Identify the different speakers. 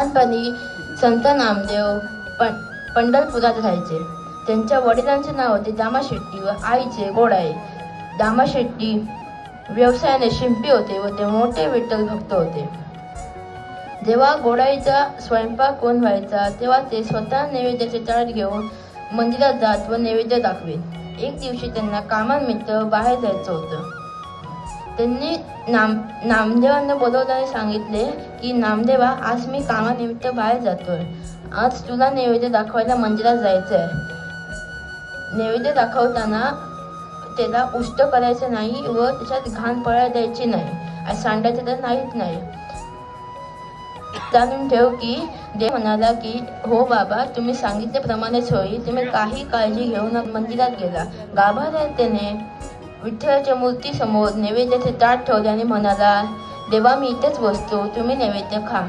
Speaker 1: लहानपणी संत नामदेव पंढरपुरात राहायचे. त्यांच्या वडिलांचे नाव होते दामाशेट्टी व आईचे गोडाई. दामाशेट्टी व्यवसायाने शिंपी होते व ते मोठे विठ्ठल भक्त होते. जेव्हा गोडाईचा स्वयंपाक कोण व्हायचा तेव्हा ते स्वतः नैवेद्याचे ताट घेऊन मंदिरात जात व नैवेद्य दाखवे. एक दिवशी त्यांना कामानिमित्त बाहेर जायचं होतं. त्यांनी नामदेवांना बोलवलं आणि सांगितले की नामदेवा, आज मी कामानिमित्त बाहेर जातोय. आज तुला नैवेद्य दाखवायला मंदिरात जायचं आहे. नैवेद्य दाखवताना त्याला उष्ट करायचं नाही व त्याच्यात घाण पडायला द्यायची नाही. आज सांडायचं तर नाहीच नाही. जाणून ठेव की देव म्हणाला की हो बाबा, तुम्ही सांगितल्याप्रमाणेच होईल. तुम्ही काही काळजी घेऊन मंदिरात गेला. गाभाऱ्यात त्याने विठ्ठलाच्या मूर्तीसमोर नैवेद्याचे ताट ठेवले आणि म्हणाला, देवा, मी इथेच बसतो, तुम्ही नैवेद्य खा.